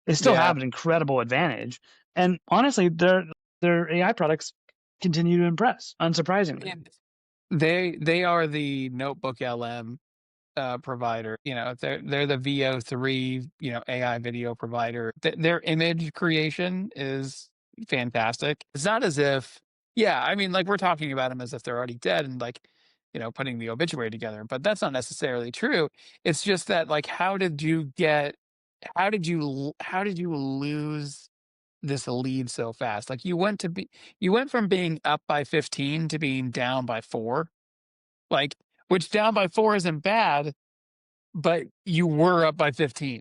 They still Yeah. have an incredible advantage. And honestly, their AI products continue to impress, unsurprisingly. And they are the NotebookLM provider. They're the VO3, AI video provider. Their image creation is fantastic. It's not as if, yeah, I mean, like we're talking about them as if they're already dead and like, putting the obituary together, but that's not necessarily true. It's just that like, how did you lose this lead so fast? Like you went from being up by 15 to being down by 4, like, which down by 4 isn't bad, but you were up by 15.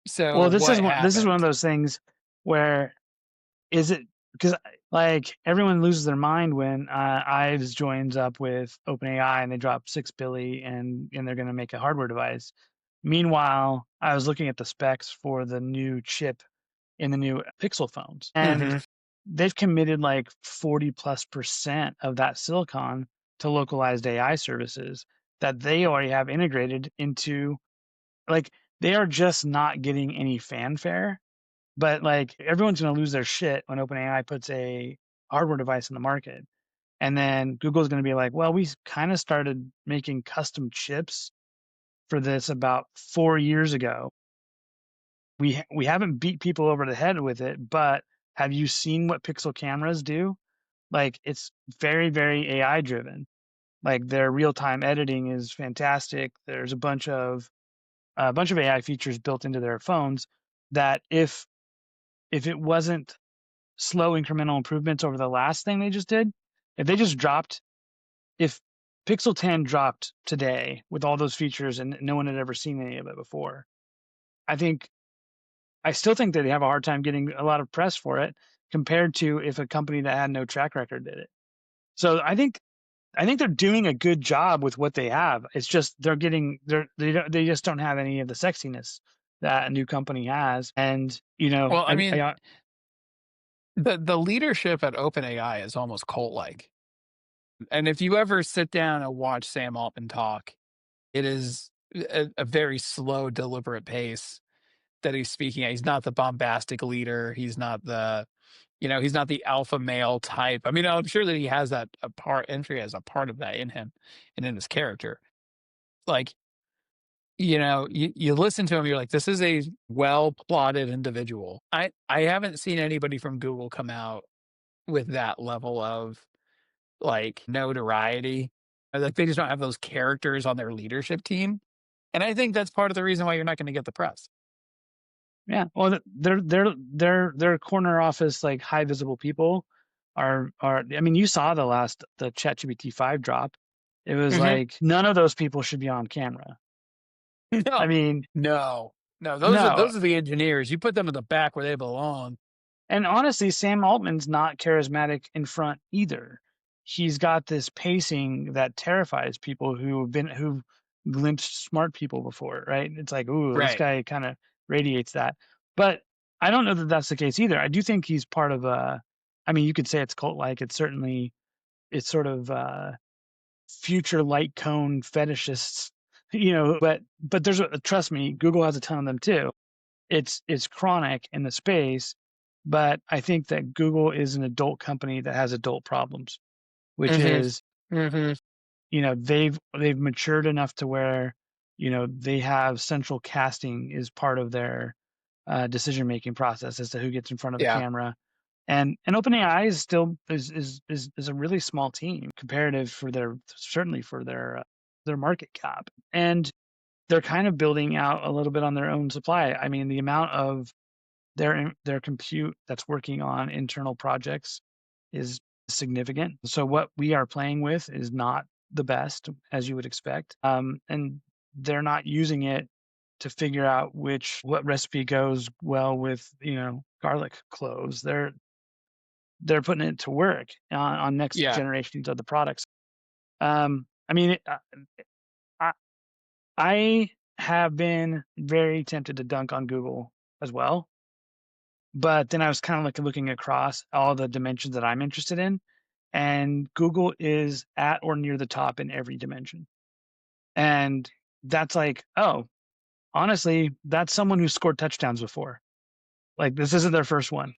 So Well, what this is one of happened? those things where is it because like everyone loses their mind when Ives joins up with OpenAI and they drop 6 billion and they're going to make a hardware device. Meanwhile, I was looking at the specs for the new chip in the new Pixel phones, and Mhm. they've committed like 40+% of that silicon to localized AI services that they already have integrated into. Like, they are just not getting any fanfare, but like everyone's going to lose their shit when OpenAI puts a hardware device in the market. And then Google's going to be like, well, we kind of started making custom chips for this about 4 years ago. We haven't beat people over the head with it, but have you seen what Pixel cameras do? Like, it's very, very AI driven. Like, their real-time editing is fantastic. There's a bunch of AI features built into their phones that if it wasn't slow incremental improvements over the last thing they just did, if they just dropped, if Pixel 10 dropped today with all those features and no one had ever seen any of it before, I think I still think that they have a hard time getting a lot of press for it compared to if a company that had no track record did it. So I think they're doing a good job with what they have. It's just they just don't have any of the sexiness that a new company has. And Well, I mean, the leadership at OpenAI is almost cult-like. And if you ever sit down and watch Sam Altman talk, it is a very slow, deliberate pace that he's speaking at. He's not the bombastic leader. He's not the alpha male type. I mean, I'm sure that he has that a part entry as a part of that in him and in his character. Like, you listen to him, you're like, this is a well plotted individual. I haven't seen anybody from Google come out with that level of like notoriety. Like they just don't have those characters on their leadership team. And I think that's part of the reason why you're not going to get the press. yeah, well, their corner office, like, high visible people are. I mean, you saw the ChatGPT 5 drop. It was Mhm. like none of those people should be on camera. I No, mean, no, no. no. Those are the engineers. You put them in the back where they belong. And honestly, Sam Altman's not charismatic in front either. He's got this pacing that terrifies people who've glimpsed smart people before, right? It's like, ooh, this Right. guy kind of radiates that. But I don't know that that's the case either. I do think he's part of a. I mean, you could say it's cult-like. It's sort of future light cone fetishists, But trust me, Google has a ton of them too. It's chronic in the space, but I think that Google is an adult company that has adult problems, which Mhm. is, Mhm. they've matured enough to where, they have central casting is part of their decision making process as to who gets in front of the Yeah. camera. And OpenAI is still is a really small team comparative for their market cap. And they're kind of building out a little bit on their own supply. I mean, the amount of their compute that's working on internal projects is significant. So what we are playing with is not the best, as you would expect. And they're not using it to figure out what recipe goes well with, garlic cloves. They're putting it to work on next Yeah. generations of the products. I mean, I I have been very tempted to dunk on Google as well. But then I was kind of like looking across all the dimensions that I'm interested in, and Google is at or near the top in every dimension. And that's like, oh, honestly, that's someone who scored touchdowns before. Like, this isn't their first one.